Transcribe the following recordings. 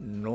9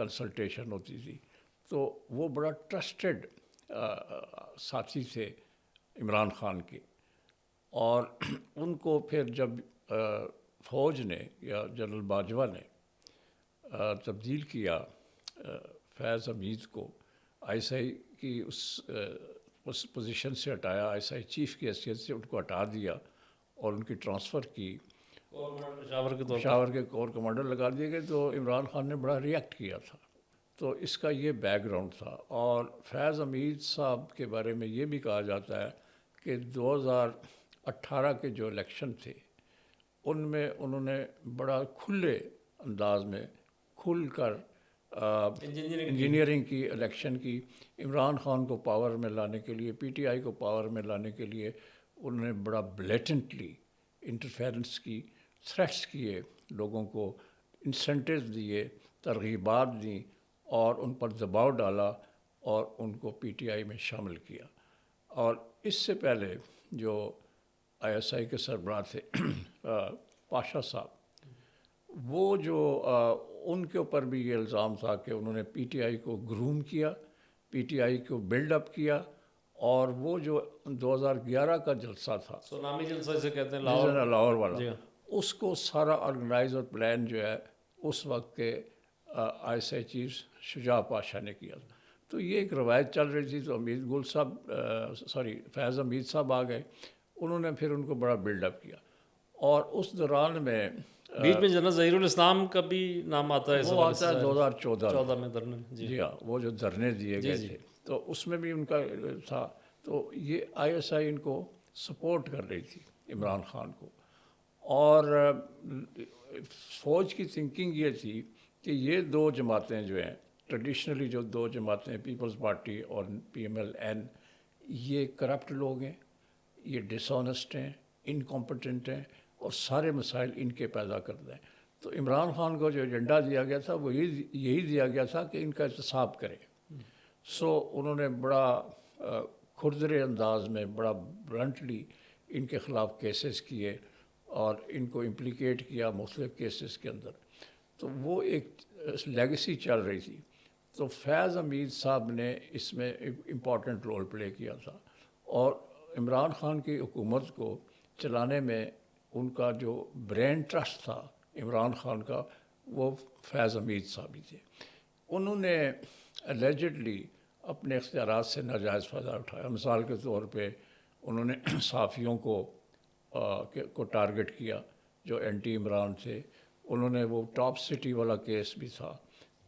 consultation ہوتی تھی. تو وہ بڑا ٹرسٹڈ ساتھی تھے عمران خان کے. اور ان کو پھر جب فوج نے یا جنرل باجوہ نے تبدیل کیا فیض حمید کو آئی ایس آئی کی اس پوزیشن سے ہٹایا, آئی ایس آئی چیف کی حیثیت سے ان کو ہٹا دیا اور ان کی ٹرانسفر کی, پشاور کے کور کمانڈر لگا دیے گئے, تو عمران خان نے بڑا ریئیکٹ کیا تھا. تو اس کا یہ بیک گراؤنڈ تھا. اور فیض حمید صاحب کے بارے میں یہ بھی کہا جاتا ہے کہ 2018 کے جو الیکشن تھے ان میں انہوں نے بڑا کھلے انداز میں کھل کر انجینئرنگ کی, الیکشن کی. عمران خان کو پاور میں لانے کے لیے, پی ٹی آئی کو پاور میں لانے کے لیے انہوں نے بڑا بلیٹنٹلی انٹرفیرنس کی, تھریٹس کیے, لوگوں کو انسینٹیوز دیے, ترغیبات دیں اور ان پر دباؤ ڈالا اور ان کو پی ٹی آئی میں شامل کیا. اور اس سے پہلے جو آئی ایس آئی کے سربراہ تھے پاشا صاحب, وہ جو ان کے اوپر بھی یہ الزام تھا کہ انہوں نے پی ٹی آئی کو گروم کیا, پی ٹی آئی کو بلڈ اپ کیا. اور وہ جو 2011 کا جلسہ تھا, سونامی جلسہ جسے کہتے ہیں لاہور والا, اس کو سارا آرگنائز اور پلان جو ہے اس وقت کے آئی ایس آئی چیف شجاع پاشا نے کیا تھا. تو یہ ایک روایت چل رہی تھی. تو فیض حمید صاحب آ گئے, انہوں نے پھر ان کو بڑا بلڈ اپ کیا. اور اس دوران میں بیچ میں جنرل ظہیر الاسلام کا بھی نام آتا ہے, وہ آتا ہے 2014 میں دھرنے. جی ہاں, وہ جو دھرنے دیے گئے تھے تو اس میں بھی ان کا تھا. تو یہ آئی ایس آئی ان کو سپورٹ کر رہی تھی عمران خان کو. اور فوج کی تھنکنگ یہ تھی کہ یہ دو جماعتیں جو ہیں ٹریڈیشنلی, جو دو جماعتیں پیپلز پارٹی اور پی ایم ایل این, یہ کرپٹ لوگ ہیں, یہ ڈس آنیسٹ ہیں, انکمپٹنٹ ہیں اور سارے مسائل ان کے پیدا کرتے ہیں. تو عمران خان کو جو ایجنڈا دیا گیا تھا وہ یہی دیا گیا تھا کہ ان کا احتساب کریں. سو انہوں نے بڑا کھردرے انداز میں, بڑا بلنٹلی ان کے خلاف کیسز کیے اور ان کو امپلیکیٹ کیا مختلف کیسز کے اندر. تو وہ ایک لیگیسی چل رہی تھی. تو فیض حمید صاحب نے اس میں امپورٹنٹ رول پلے کیا تھا. اور عمران خان کی حکومت کو چلانے میں ان کا جو برین ٹرسٹ تھا عمران خان کا, وہ فیض حمید صاحب ہی تھے. انہوں نے الیجڈلی اپنے اختیارات سے ناجائز فائدہ اٹھایا. مثال کے طور پہ انہوں نے صحافیوں کو ٹارگٹ کیا جو اینٹی عمران تھے. انہوں نے وہ ٹاپ سٹی والا کیس بھی تھا,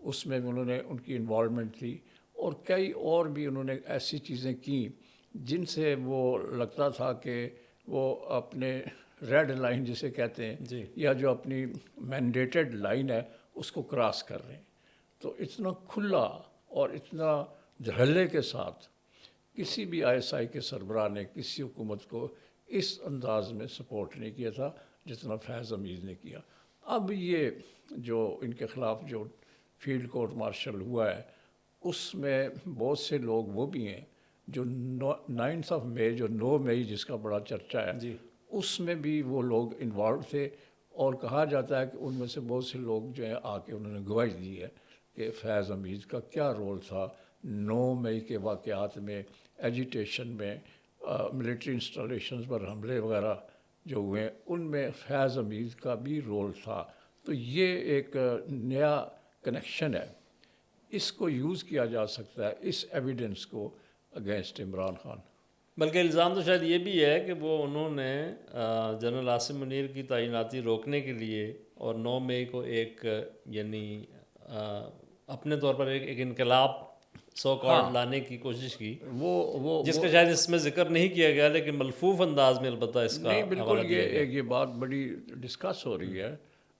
اس میں بھی انہوں نے ان کی انوالومنٹ تھی. اور کئی اور بھی انہوں نے ایسی چیزیں کیں جن سے وہ لگتا تھا کہ وہ اپنے ریڈ لائن جسے کہتے ہیں یا جو اپنی مینڈیٹڈ لائن ہے اس کو کراس کر رہے ہیں. تو اتنا کھلا اور اتنا دھڑلے کے ساتھ کسی بھی آئی ایس آئی کے سربراہ نے کسی حکومت کو اس انداز میں سپورٹ نہیں کیا تھا جتنا فیض حمید نے کیا. اب یہ جو ان کے خلاف جو فیلڈ کورٹ مارشل ہوا ہے اس میں بہت سے لوگ وہ بھی ہیں جو 9 مئی جو 9 مئی جس کا بڑا چرچا ہے اس میں بھی وہ لوگ انوالو تھے. اور کہا جاتا ہے کہ ان میں سے بہت سے لوگ جو ہیں آ کے انہوں نے گواہی دی ہے کہ فیض حمید کا کیا رول تھا 9 مئی کے واقعات میں, ایجیٹیشن میں, ملٹری انسٹالیشنز پر حملے وغیرہ جو ہوئے ان میں فیض حمید کا بھی رول تھا. تو یہ ایک نیا کنیکشن ہے, اس کو یوز کیا جا سکتا ہے اس ایویڈنس کو اگینسٹ عمران خان. بلکہ الزام تو شاید یہ بھی ہے کہ وہ انہوں نے جنرل عاصم منیر کی تعیناتی روکنے کے لیے اور 9 مئی کو ایک یعنی اپنے طور پر ایک انقلاب سو کارڈ لانے کی کوشش کی, وہ جس کا شاید اس میں ذکر نہیں کیا گیا لیکن ملفوف انداز میں البتہ اس کا نہیں بالکل یہ بات بڑی ڈسکس ہو رہی ہے.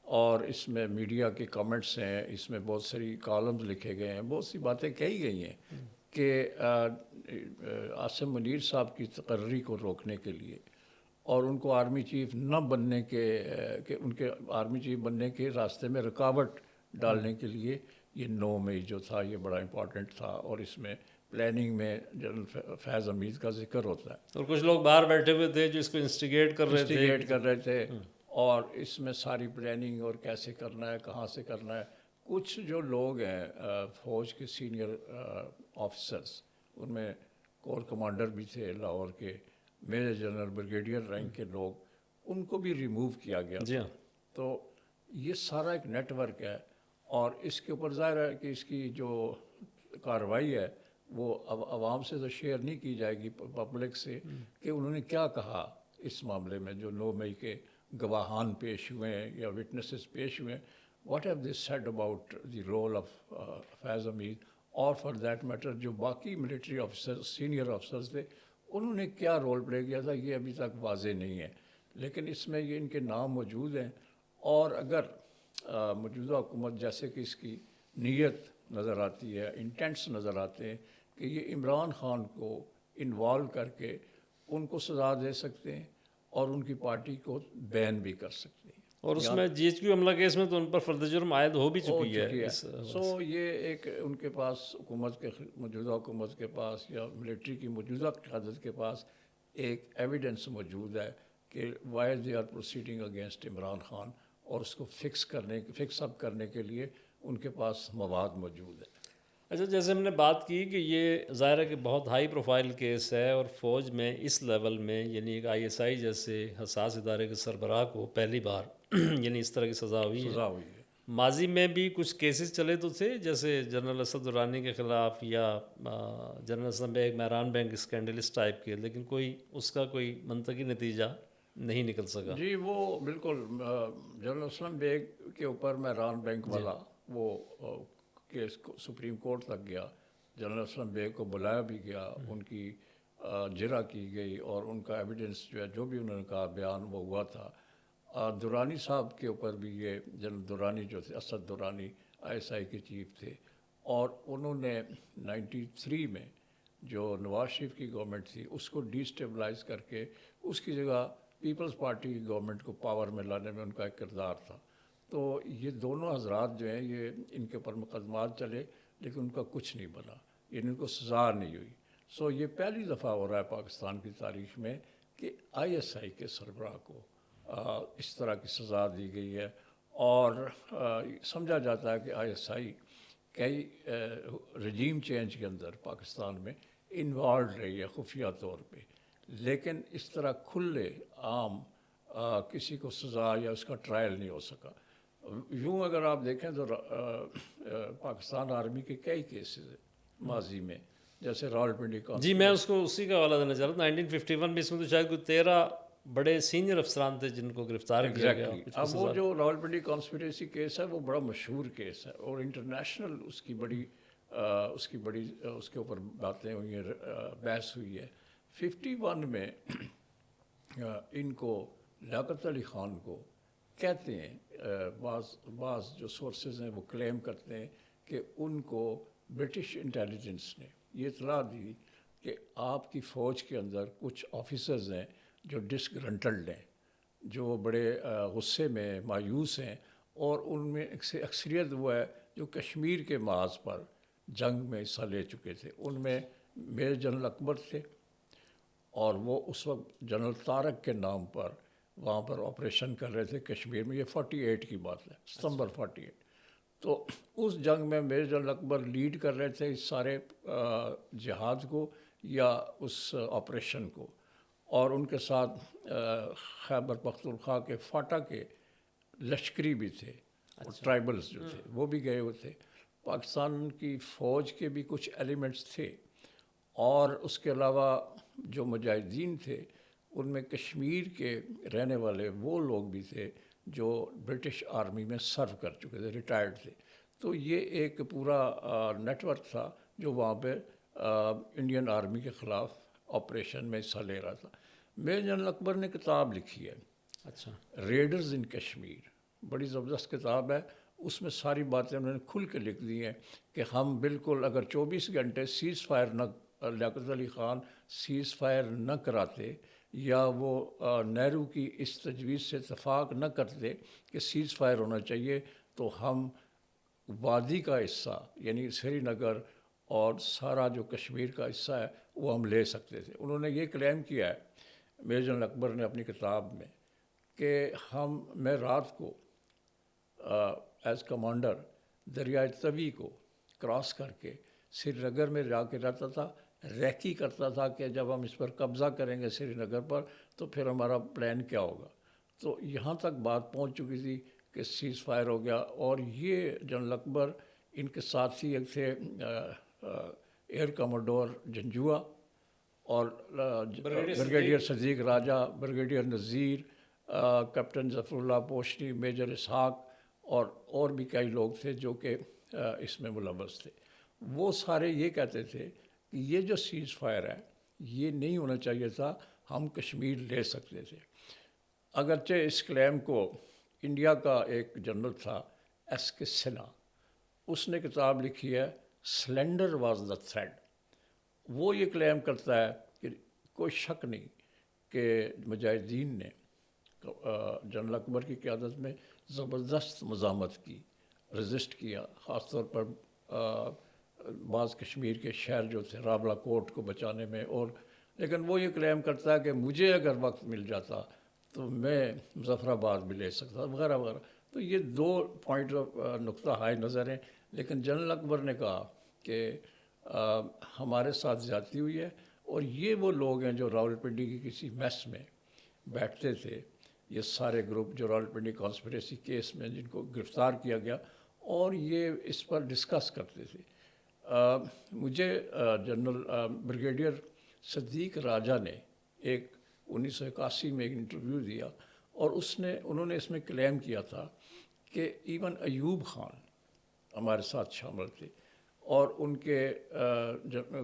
اور اس میں میڈیا کے کمنٹس ہیں, اس میں بہت ساری کالمز لکھے گئے ہیں, بہت سی باتیں کہی گئی ہیں کہ عاصم منیر صاحب کی تقرری کو روکنے کے لیے اور ان کو آرمی چیف نہ بننے کے کہ ان کے آرمی چیف بننے کے راستے میں رکاوٹ ڈالنے کے لیے یہ 9 مئی جو تھا یہ بڑا امپورٹنٹ تھا. اور اس میں پلاننگ میں جنرل فیض حمید کا ذکر ہوتا ہے. اور کچھ لوگ باہر بیٹھے ہوئے تھے جو اس کو انسٹیگیٹ کر رہے تھے اور اس میں ساری پلاننگ اور کیسے کرنا ہے, کہاں سے کرنا ہے, کچھ جو لوگ ہیں فوج کے سینئر آفیسرس، ان میں کور کمانڈر بھی تھے لاہور کے، میجر جنرل بریگیڈیئر رینک کے لوگ، ان کو بھی ریموو کیا گیا جی تھا۔ ہاں، تو یہ سارا ایک نیٹ ورک ہے، اور اس کے اوپر ظاہر ہے کہ اس کی جو کارروائی ہے وہ اب عوام سے تو شیئر نہیں کی جائے گی، پبلک سے، کہ انہوں نے کیا کہا اس معاملے میں، جو 9 مئی کے گواہان پیش ہوئے ہیں یا وٹنسز پیش ہوئے ہیں، what have they said about the role of Faiz Hameed, اور فار دیٹ میٹر جو باقی ملٹری آفیسر سینئر آفیسرز تھے انہوں نے کیا رول پلے کیا تھا، یہ ابھی تک واضح نہیں ہے، لیکن اس میں یہ ان کے نام موجود ہیں۔ اور اگر موجودہ حکومت جیسے کہ اس کی نیت نظر آتی ہے، انٹینٹس نظر آتے ہیں کہ یہ عمران خان کو انوالو کر کے ان کو سزا دے سکتے ہیں اور ان کی پارٹی کو بین بھی کر سکتے ہیں، اور اس میں جی ایچ کیو حملہ کیس میں تو ان پر فرد جرم عائد ہو بھی ہو چکی چکی ہے ہے۔ اس سو یہ ایک ان کے پاس موجودہ حکومت کے پاس یا ملٹری کی موجودہ قیادت کے پاس ایک ایویڈنس موجود ہے کہ why they are proceeding against Imran Khan, اور اس کو فکس اپ کرنے کے لیے ان کے پاس مواد موجود ہے۔ اچھا، جیسے ہم نے بات کی کہ یہ ظاہر ہے کہ بہت ہائی پروفائل کیس ہے، اور فوج میں اس لیول میں یعنی ایک آئی ایس آئی جیسے حساس ادارے کے سربراہ کو پہلی بار یعنی اس طرح کی سزا ہوئی ہے۔ سزا ہوئی ہے۔ ماضی میں بھی کچھ کیسز چلے تو تھے، جیسے جنرل اسد درانی کے خلاف یا general Aslam Baig Mehran bank scandal اس ٹائپ کے، لیکن اس کا کوئی منطقی نتیجہ نہیں نکل سکا۔ جی وہ بالکل جنرل اسلم بیگ کے اوپر مہران بینک والا وہ کیس سپریم کورٹ تک گیا، جنرل اسلم بیگ کو بلایا بھی گیا، ان کی جرح کی گئی، اور ان کا ایویڈنس جو بھی انہوں نے کہا بیان وہ ہوا تھا۔ درانی صاحب کے اوپر بھی یہ جنرل درانی جو تھے، Asad Durrani I S I کے چیف تھے، اور انہوں نے 93 میں جو نواز شریف کی گورنمنٹ تھی اس کو ڈی اسٹیبلائز کر کے اس کی جگہ پیپلز پارٹی کی گورنمنٹ کو پاور میں لانے میں ان کا ایک کردار تھا۔ تو یہ دونوں حضرات جو ہیں یہ ان کے اوپر مقدمات چلے لیکن ان کا کچھ نہیں بنا، یعنی ان کو سزا نہیں ہوئی۔ سو یہ پہلی دفعہ ہو رہا ہے پاکستان کی تاریخ میں کہ آئی ایس آئی کے سربراہ کو اس طرح کی سزا دی گئی ہے، اور سمجھا جاتا ہے کہ آئی ایس آئی کئی رجیم چینج کے اندر پاکستان میں انوالوڈ رہی ہے خفیہ طور پہ، لیکن اس طرح کھلے عام کسی کو سزا یا اس کا ٹرائل نہیں ہو سکا۔ یوں اگر آپ دیکھیں تو پاکستان آرمی کے کئی کیسز ہیں ماضی میں، جیسے راولپنڈی جی میں اسی کا حوالہ دینا چاہ رہا تھا۔ 1951 میں اس میں تو شاید کوئی 13 بڑے سینئر افسران تھے جن کو گرفتار کیا گیا۔ اب وہ جو راولپنڈی کانسپریسی کیس ہے وہ بڑا مشہور کیس ہے، اور انٹرنیشنل اس کے اوپر باتیں ہوئی ہیں، بحث ہوئی ہے۔ 51 میں ان کو لیاقت علی خان کو کہتے ہیں، بعض جو سورسز ہیں وہ کلیم کرتے ہیں کہ ان کو برٹش انٹیلیجنس نے یہ اطلاع دی کہ آپ کی فوج کے اندر کچھ آفیسرز ہیں جو ڈسگرنٹلڈ ہیں، جو بڑے غصے میں مایوس ہیں، اور ان میں اکثریت وہ ہے جو کشمیر کے محاذ پر جنگ میں حصہ لے چکے تھے۔ ان میں میجر جنرل اکبر تھے، اور وہ اس وقت جنرل طارق کے نام پر وہاں پر آپریشن کر رہے تھے کشمیر میں۔ یہ 48 کی بات ہے، ستمبر 48۔ تو اس جنگ میں میجر جنرل اکبر لیڈ کر رہے تھے اس سارے جہاد کو یا اس آپریشن کو، اور ان کے ساتھ خیبر پختونخوا کے فاٹا کے لشکری بھی تھے، ٹرائبلز جو تھے وہ بھی گئے ہوئے تھے۔ پاکستان کی فوج کے بھی کچھ ایلیمنٹس تھے، اور اس کے علاوہ جو مجاہدین تھے ان میں کشمیر کے رہنے والے وہ لوگ بھی تھے جو برٹش آرمی میں سرو کر چکے تھے، ریٹائرڈ تھے۔ تو یہ ایک پورا نیٹ ورک تھا جو وہاں پہ انڈین آرمی کے خلاف آپریشن میں حصہ لے رہا تھا۔ میجر جنرل اکبر نے کتاب لکھی ہے، اچھا، ریڈرز ان کشمیر، بڑی زبردست کتاب ہے۔ اس میں ساری باتیں انہوں نے کھل کے لکھ دی ہیں کہ ہم بالکل اگر 24 گھنٹے سیز فائر نہ لیاقت علی خان سیز فائر نہ کراتے، یا وہ نہرو کی اس تجویز سے اتفاق نہ کرتے کہ سیز فائر ہونا چاہیے، تو ہم وادی کا حصہ یعنی سری نگر اور سارا جو کشمیر کا حصہ ہے وہ ہم لے سکتے تھے۔ انہوں نے یہ کلیم کیا ہے میجر جنرل اکبر نے اپنی کتاب میں کہ میں رات کو ایز کمانڈر دریائے توی کو کراس کر کے سری نگر میں جا کے رہتا تھا، ریکی کرتا تھا کہ جب ہم اس پر قبضہ کریں گے سری نگر پر تو پھر ہمارا پلان کیا ہوگا۔ تو یہاں تک بات پہنچ چکی تھی کہ سیز فائر ہو گیا، اور یہ جنرل اکبر، ان کے ساتھی ایک تھے ایئر کموڈور جنجوا اور بریگیڈیئر صدیق راجہ، بریگیڈیئر نذیر، کیپٹن ظفر اللہ پوشنی، میجر اسحاق اور بھی کئی لوگ تھے جو کہ اس میں ملوث تھے۔ وہ سارے یہ کہتے تھے کہ یہ جو سیز فائر ہے یہ نہیں ہونا چاہیے تھا، ہم کشمیر لے سکتے تھے۔ اگرچہ اس کلیم کو انڈیا کا ایک جنرل تھا ایس کے سنہا، اس نے کتاب لکھی ہے سلینڈر واز دا تھریڈ۔ وہ یہ کلیم کرتا ہے کہ کوئی شک نہیں کہ مجاہدین نے جنرل اکبر کی قیادت میں زبردست مزاحمت کی، رزسٹ کیا، خاص طور پر بعض کشمیر کے شہر جو تھے راولا کوٹ کو بچانے میں، اور لیکن وہ یہ کلیم کرتا ہے کہ مجھے اگر وقت مل جاتا تو میں مظفر آباد بھی لے سکتا وغیرہ وغیرہ۔ تو یہ دو پوائنٹ آف نقطہ ہائے نظر ہیں، لیکن جنرل اکبر نے کہا کہ ہمارے ساتھ زیادتی ہوئی ہے، اور یہ وہ لوگ ہیں جو راولپنڈی کی کسی میس میں بیٹھتے تھے، یہ سارے گروپ جو راولپنڈی کانسپریسی کیس میں جن کو گرفتار کیا گیا، اور یہ اس پر ڈسکس کرتے تھے۔ مجھے جنرل بریگیڈیئر صدیق راجہ نے ایک 1981 میں ایک انٹرویو دیا، اور انہوں نے اس میں کلیم کیا تھا کہ ایون ایوب خان ہمارے ساتھ شامل تھے، اور ان کے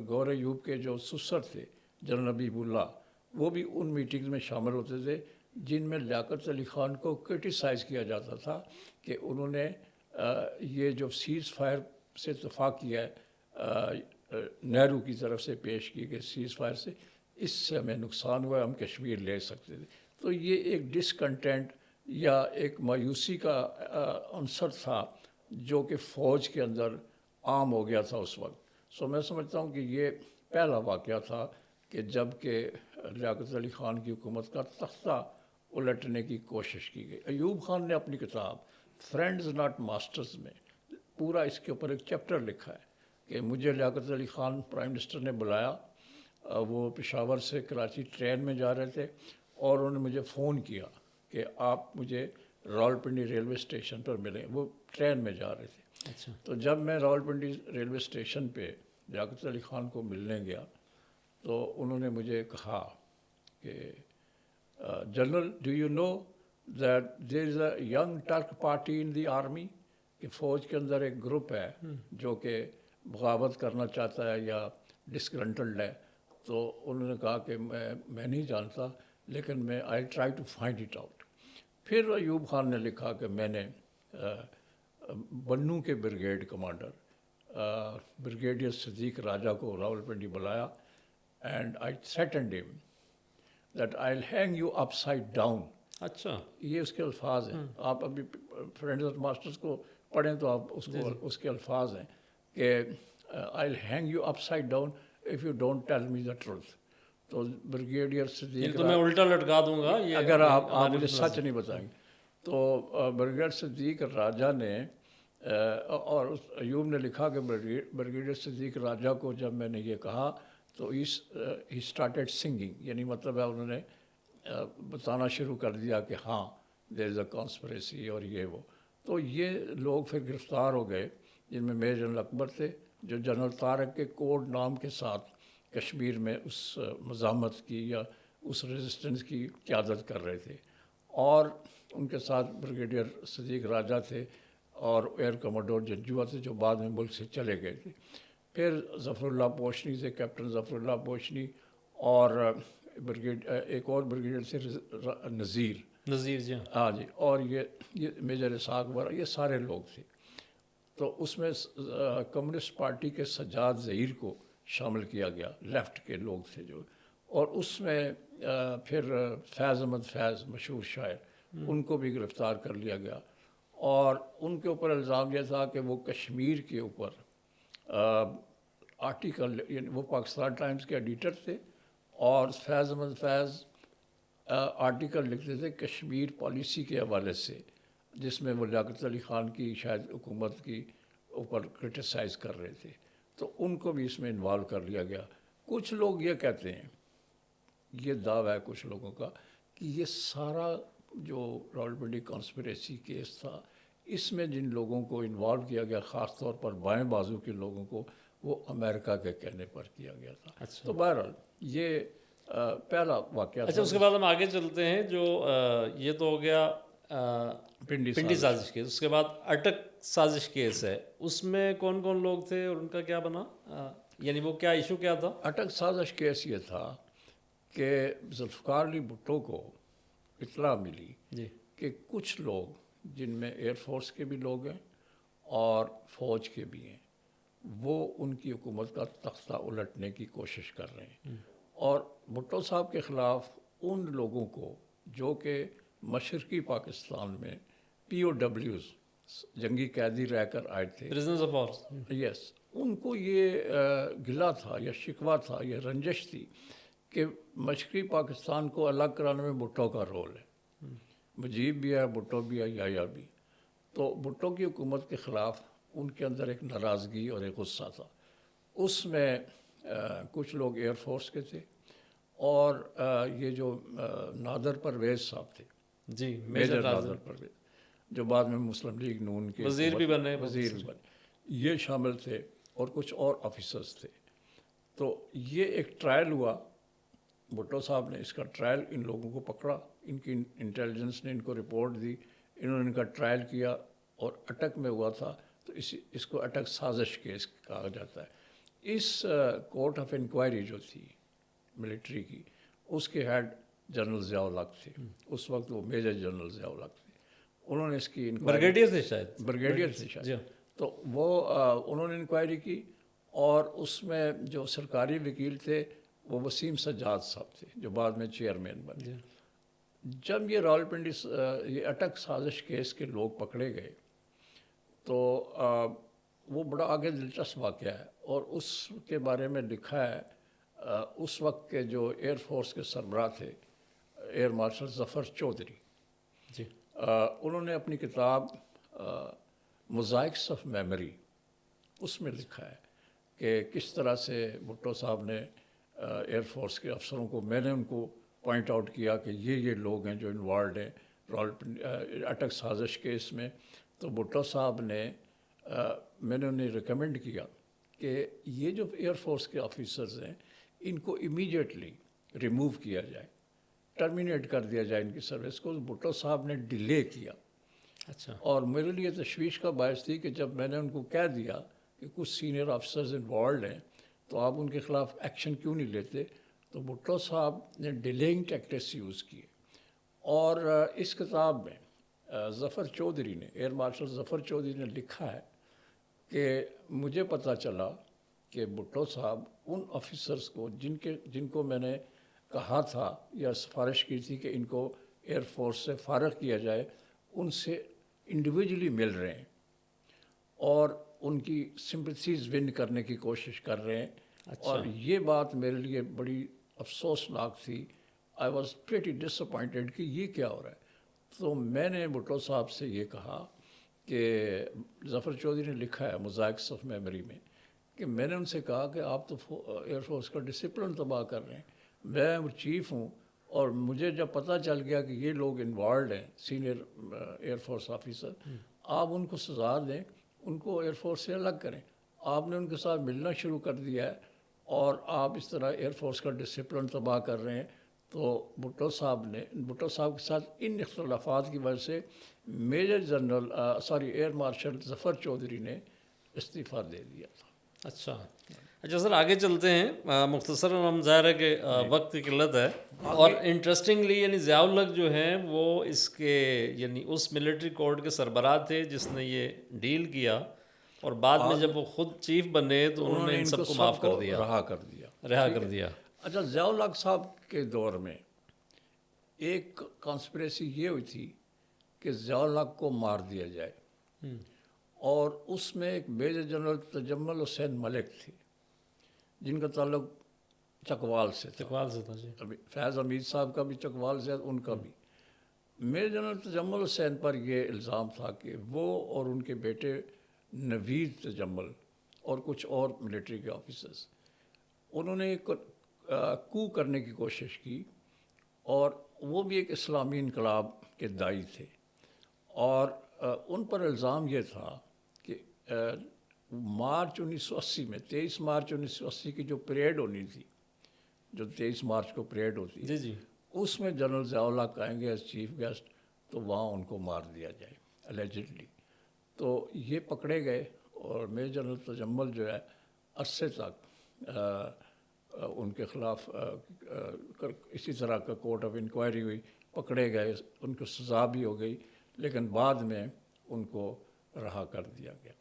گور ایوب کے جو سسر تھے جنرل حبیب اللہ، وہ بھی ان میٹنگز میں شامل ہوتے تھے جن میں لیاقت علی خان کو کرٹیسائز کیا جاتا تھا کہ انہوں نے یہ جو سیز فائر سے اتفاق کیا ہے نہرو کی طرف سے پیش کی کہ سیز فائر سے اس سے ہمیں نقصان ہوا ہے، ہم کشمیر لے سکتے تھے۔ تو یہ ایک ڈسکنٹینٹ یا ایک مایوسی کا عنصر تھا جو کہ فوج کے اندر عام ہو گیا تھا اس وقت۔ میں سمجھتا ہوں کہ یہ پہلا واقعہ تھا کہ جب کہ لیاقت علی خان کی حکومت کا تختہ الٹنے کی کوشش کی گئی۔ ایوب خان نے اپنی کتاب فرینڈز ناٹ ماسٹرز میں پورا اس کے اوپر ایک چیپٹر لکھا ہے کہ مجھے لیاقت علی خان پرائم منسٹر نے بلایا، وہ پشاور سے کراچی ٹرین میں جا رہے تھے، اور انہوں نے مجھے فون کیا کہ آپ مجھے راولپنڈی ریلوے اسٹیشن پر ملیں، وہ ٹرین میں جا رہے تھے۔ اچھا، تو جب میں راولپنڈی ریلوے اسٹیشن پہ لیاقت علی خان کو ملنے گیا تو انہوں نے مجھے کہا کہ general do you know that there is a young Turk party in the army, کہ فوج کے اندر ایک گروپ ہے جو کہ بغاوت کرنا چاہتا ہے یا ڈسگرنٹلڈ ہے۔ تو انہوں نے کہا کہ میں نہیں جانتا، لیکن میں I try to find it out. پھر ایوب خان نے لکھا کہ میں نے بنو کے بریگیڈ کمانڈر بریگیڈیئر صدیق راجہ کو راولپنڈی بلایا، اینڈ آئی تھریٹنڈ ہم that I will hang you upside down. اچھا، یہ اس کے الفاظ ہیں، آپ ابھی فرینڈز آف ماسٹرز کو پڑھیں تو آپ اس کے الفاظ ہیں کہ I will hang you upside down if you don't tell me the truth. تو بریگیڈیئر صدیق تو میں الٹا لٹکا دوں گا اگر آپ مجھے سچ نہیں بتائیں گے۔ تو بریگیڈیئر صدیق راجہ نے اور ایوب نے لکھا کہ بریگیڈیئر صدیق راجہ کو جب میں نے یہ کہا تو ہی اسٹارٹیڈ سنگنگ، یعنی مطلب ہے انہوں نے بتانا شروع کر دیا کہ ہاں دیر از اے کانسپریسی اور یہ وہ۔ تو یہ لوگ پھر گرفتار ہو گئے، جن میں میجر جنرل اکبر تھے جو جنرل طارق کے کوڈ نام کے ساتھ کشمیر میں اس مزاحمت کی یا اس ریزسٹنس کی قیادت کر رہے تھے، اور ان کے ساتھ بریگیڈیئر صدیق راجہ تھے اور ایئر کموڈور جنجوا تھے جو بعد میں ملک سے چلے گئے تھے۔ پھر ظفر اللہ پوشنی تھے، کیپٹن ظفر اللہ پوشنی، اور ایک اور بریگیڈیئر تھے نذیر جی، ہاں جی، اور یہ میجر اسحاق وغیرہ، یہ سارے لوگ تھے۔ تو اس میں کمیونسٹ پارٹی کے سجاد ظہیر کو شامل کیا گیا، لیفٹ کے لوگ تھے جو، اور اس میں پھر فیض احمد فیض مشہور شاعر، ان کو بھی گرفتار کر لیا گیا، اور ان کے اوپر الزام یہ تھا کہ وہ کشمیر کے اوپر آرٹیکل، یعنی وہ پاکستان ٹائمز کے ایڈیٹر تھے، اور فیض احمد فیض آرٹیکل لکھتے تھے کشمیر پالیسی کے حوالے سے، جس میں وہ لیاقت علی خان کی شاید حکومت کی اوپر کرٹیسائز کر رہے تھے، تو ان کو بھی اس میں انوالو کر لیا گیا۔ کچھ لوگ یہ کہتے ہیں، یہ دعویٰ ہے کچھ لوگوں کا، کہ یہ سارا جو راولپنڈی کانسپریسی کیس تھا، اس میں جن لوگوں کو انوالو کیا گیا، خاص طور پر بائیں بازو کے لوگوں کو، وہ امریکہ کے کہنے پر کیا گیا تھا۔ اچھا تو بہرحال یہ پہلا واقعہ اچھا، تھا۔ اس کے بعد ہم آگے چلتے ہیں، جو یہ تو ہو گیا پنڈی سازش کیس، اس کے بعد اٹک سازش کیس ہے، اس میں کون کون لوگ تھے اور ان کا کیا بنا، یعنی وہ کیا ایشو کیا تھا؟ اٹک سازش کیس یہ تھا کہ ذوالفقار علی بھٹو کو اطلاع ملی جی کہ کچھ لوگ، جن میں ایئر فورس کے بھی لوگ ہیں اور فوج کے بھی ہیں، وہ ان کی حکومت کا تختہ الٹنے کی کوشش کر رہے ہیں، اور بھٹو صاحب کے خلاف ان لوگوں کو جو کہ مشرقی پاکستان میں پی او ڈبلیوز، جنگی قیدی رہ کر آئے تھے، پرزنرز آف وار، یس، ان کو یہ گلہ تھا یا شکوہ تھا یا رنجش تھی کہ مشرقی پاکستان کو الگ کرانے میں بھٹو کا رول ہے، مجیب بھی ہے، بھٹو بھی ہے، یا بھی۔ تو بھٹو کی حکومت کے خلاف ان کے اندر ایک ناراضگی اور ایک غصہ تھا۔ اس میں کچھ لوگ ایئر فورس کے تھے، اور یہ جو نادر پرویز صاحب تھے، جی میجر نادر پرویز، جو بعد میں مسلم لیگ نون کے وزیر بھی بنے، وزیر بھی بنے، یہ شامل تھے، اور کچھ اور آفیسرز تھے۔ تو یہ ایک ٹرائل ہوا، بھٹو صاحب نے اس کا ٹرائل، ان لوگوں کو پکڑا، ان کی انٹیلیجنس نے ان کو رپورٹ دی، انہوں نے ان کا ٹرائل کیا، اور اٹک میں ہوا تھا، تو اس کو اٹک سازش کیس کہا جاتا ہے۔ اس کورٹ آف انکوائری جو تھی ملٹری کی، اس کے ہیڈ جنرل ضیاء الحق تھے، اس وقت وہ میجر جنرل ضیاء الحق تھے۔ انہوں نے اس کی برگیڈیئر تھے شاید، بریگیڈیئر تھے شاید، تو وہ انہوں نے انکوائری کی، اور اس میں جو سرکاری وکیل تھے وہ وسیم سجاد صاحب تھے، جو بعد میں چیئرمین بنے۔ جب یہ راولپنڈی یہ اٹک سازش کیس کے لوگ پکڑے گئے، تو وہ بڑا آگے دلچسپ واقعہ ہے، اور اس کے بارے میں لکھا ہے اس وقت کے جو ایئر فورس کے سربراہ تھے، ایئر مارشل ظفر چودھری، جی انہوں نے اپنی کتاب موزائکس آف میموری، اس میں لکھا ہے کہ کس طرح سے بھٹو صاحب نے ایئر فورس کے افسروں کو، میں نے ان کو پوائنٹ آؤٹ کیا کہ یہ لوگ ہیں جو انوالوڈ ہیں اٹک سازش کیس میں، تو بھٹو صاحب نے میں نے انہیں ریکمینڈ کیا کہ یہ جو ایئر فورس کے آفیسرز ہیں، ان کو امیڈیٹلی ریموو کیا جائے، ٹرمینیٹ کر دیا جائے ان کی سروس کو۔ بھٹو صاحب نے ڈیلے کیا، اچھا، اور میرے لیے تشویش کا باعث تھی کہ جب میں نے ان کو کہہ دیا کہ کچھ سینئر آفیسرز انوالوڈ ہیں، تو آپ ان کے خلاف ایکشن کیوں نہیں لیتے، تو بھٹو صاحب نے ڈیلیئنگ ٹیکٹکس یوز کیے۔ اور اس کتاب میں ظفر چودھری نے، ایئر مارشل ظفر چودھری نے لکھا ہے کہ مجھے پتہ چلا کہ بھٹو صاحب ان آفیسرز کو جن کو میں نے کہا تھا یا سفارش کی تھی کہ ان کو ایئر فورس سے فارغ کیا جائے، ان سے انڈیویجولی مل رہے ہیں، اور ان کی سمپتھیز ون کرنے کی کوشش کر رہے ہیں۔ اور یہ بات میرے لیے بڑی افسوسناک تھی، I was pretty disappointed کہ یہ کیا ہو رہا ہے۔ تو میں نے بھٹو صاحب سے یہ کہا کہ ظفر چودھری نے لکھا ہے موزائکس آف میموری میں، کہ میں نے ان سے کہا کہ آپ تو ایئر فورس کا ڈسپلن تباہ کر رہے ہیں، میں چیف ہوں، اور مجھے جب پتہ چل گیا کہ یہ لوگ انوالوڈ ہیں، سینئر ایئر فورس آفیسر، آپ ان کو سزا دیں، ان کو ایئر فورس سے الگ کریں۔ آپ نے ان کے ساتھ ملنا شروع کر دیا ہے، اور آپ اس طرح ایئر فورس کا ڈسپلن تباہ کر رہے ہیں۔ تو بھٹو صاحب کے ساتھ ان اختلافات کی وجہ سے میجر ایئر مارشل ظفر چودھری نے استعفیٰ دے دیا تھا۔ اچھا سر، آگے چلتے ہیں، مختصراً ہم ظاہر ہے کہ وقت کی قلت ہے، اور انٹرسٹنگلی یعنی ضیاء الحق جو ہیں وہ اس کے یعنی اس ملٹری کورٹ کے سربراہ تھے جس نے یہ ڈیل کیا، اور بعد میں جب وہ خود چیف بنے تو انہوں نے ان سب کو معاف کر دیا، رہا کر دیا۔ اچھا، ضیاء الحق صاحب کے دور میں ایک کانسپریسی یہ ہوئی تھی کہ ضیاء الحق کو مار دیا جائے، اور اس میں ایک میجر جنرل تجمل حسین ملک تھے جن کا تعلق چکوال سے تھا، جی، فیض حمید صاحب کا بھی چکوال سے، ان کا بھی۔ میجر جنرل تجمل حسین پر یہ الزام تھا کہ وہ اور ان کے بیٹے نوید تجمل اور کچھ اور ملٹری کے آفیسرز، انہوں نے کو کرنے کی کوشش کی، اور وہ بھی ایک اسلامی انقلاب کے داعی تھے، اور ان پر الزام یہ تھا کہ مارچ 1980 میں 23 مارچ 1980 کی جو پریڈ ہونی تھی، جو 23 مارچ کو پریڈ ہوتی ہے، جی جی، اس میں جنرل ضیاء الحق آئیں گے ایز چیف گیسٹ، تو وہاں ان کو مار دیا جائے الیجڈلی۔ تو یہ پکڑے گئے، اور میجر جنرل تجمل جو ہے عرصے تک ان کے خلاف اسی طرح کا کورٹ آف انکوائری ہوئی، پکڑے گئے، ان کو سزا بھی ہو گئی، لیکن بعد میں ان کو رہا کر دیا گیا۔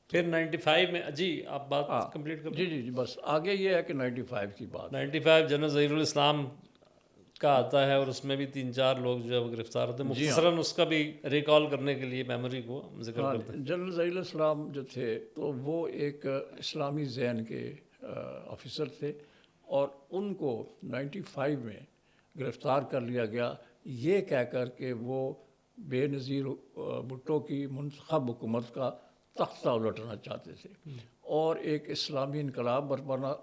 پھر 95 میں، جی آپ بات کمپلیٹ کر جی جی جی، بس آگے یہ ہے کہ 95 کی بات۔ 95 جنرل ظہیر الاسلام کا آتا ہے، اور اس میں بھی 3-4 لوگ جو ہے وہ گرفتار ہوتے ہیں۔ مختصراً اس کا بھی ریکال کرنے کے لیے میموری کو ذکر کرتے ہیں۔ جنرل ظہیر الاسلام جو تھے تو وہ ایک اسلامی ذہن کے آفیسر تھے، اور ان کو 95 میں گرفتار کر لیا گیا، یہ کہہ کر کہ وہ بے نظیر بھٹو کی منتخب حکومت کا تختہ الٹنا چاہتے تھے، اور ایک اسلامی انقلاب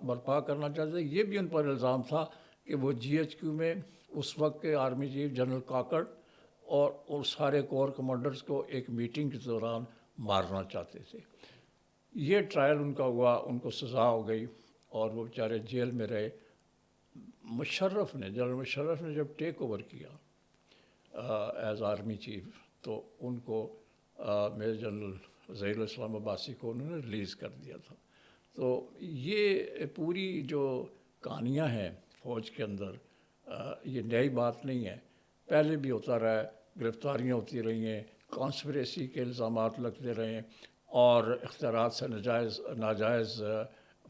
برپا کرنا چاہتے تھے۔ یہ بھی ان پر الزام تھا کہ وہ جی ایچ کیو میں اس وقت کے آرمی چیف جنرل کاکڑ اور سارے کور کمانڈرز کو ایک میٹنگ کے دوران مارنا چاہتے تھے۔ یہ ٹرائل ان کا ہوا، ان کو سزا ہو گئی، اور وہ بیچارے جیل میں رہے۔ جنرل مشرف نے جب ٹیک اوور کیا ایز آرمی چیف، تو ان کو میجر جنرل ظہیر الاسلام عباسی کو انہوں نے ریلیز کر دیا تھا۔ تو یہ پوری جو کہانیاں ہیں فوج کے اندر، یہ نئی بات نہیں ہے، پہلے بھی ہوتا رہا ہے، گرفتاریاں ہوتی رہی ہیں، کانسپریسی کے الزامات لگتے رہے ہیں، اور اختیارات سے ناجائز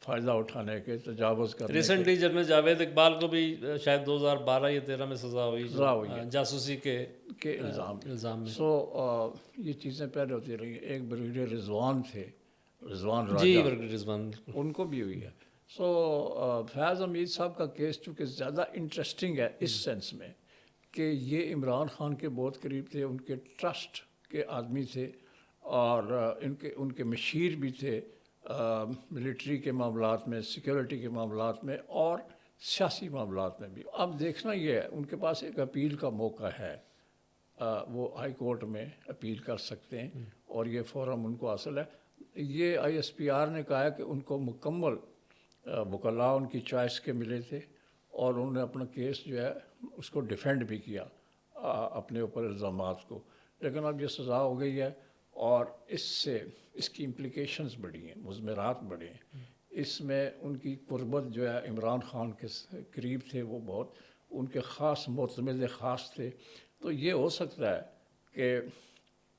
فائدہ اٹھانے کے، تجاوز کرنے کے۔ ریسنٹلی جنرل جاوید اقبال کو بھی شاید 2012 یا 13 میں سزا ہوئی، جاسوسی کے الزام میں۔ یہ چیزیں پہلے ہوتی رہی ہیں۔ ایک بریگیڈیئر رضوان تھے، رضوان جی، راجہ، رضوان، ان کو بھی ہوئی ہے۔ فیاض حمید صاحب کا کیس چونکہ زیادہ انٹرسٹنگ ہے اس سینس میں کہ یہ عمران خان کے بہت قریب تھے، ان کے ٹرسٹ کے آدمی تھے، اور ان کے مشیر بھی تھے ملٹری کے معاملات میں، سیکیورٹی کے معاملات میں، اور سیاسی معاملات میں بھی۔ اب دیکھنا یہ ہے، ان کے پاس ایک اپیل کا موقع ہے، وہ ہائی کورٹ میں اپیل کر سکتے ہیں، اور یہ فورم ان کو حاصل ہے۔ یہ آئی ایس پی آر نے کہا ہے کہ ان کو مکمل وکلاء ان کی چوائس کے ملے تھے، اور انہوں نے اپنا کیس جو ہے اس کو ڈیفینڈ بھی کیا اپنے اوپر الزامات کو، لیکن اب یہ سزا ہو گئی ہے، اور اس کی امپلیکیشنز بڑی ہیں، مضمرات بڑے ہیں۔ اس میں ان کی قربت جو ہے عمران خان کے قریب تھے، وہ بہت ان کے خاص معتمد خاص تھے، تو یہ ہو سکتا ہے کہ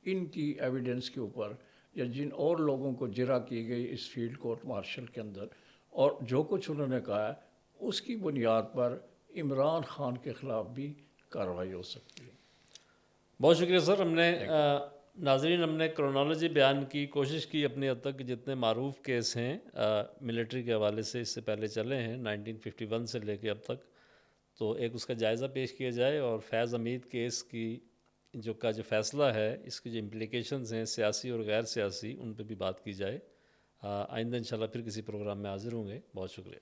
ان کی ایویڈنس کے اوپر، یا جن اور لوگوں کو جرح کی گئی اس فیلڈ کورٹ مارشل کے اندر، اور جو کچھ انہوں نے کہا ہے، اس کی بنیاد پر عمران خان کے خلاف بھی کارروائی ہو سکتی ہے۔ بہت شکریہ سر۔ ناظرین، ہم نے کرونالوجی بیان کی، کوشش کی اپنی حد تک کہ جتنے معروف کیس ہیں ملٹری کے حوالے سے اس سے پہلے چلے ہیں 1951 سے لے کے اب تک، تو ایک اس کا جائزہ پیش کیا جائے، اور فیض حمید کیس کی جو فیصلہ ہے، اس کی جو امپلیکیشنز ہیں سیاسی اور غیر سیاسی، ان پہ بھی بات کی جائے۔ آئندہ انشاءاللہ پھر کسی پروگرام میں حاضر ہوں گے۔ بہت شکریہ۔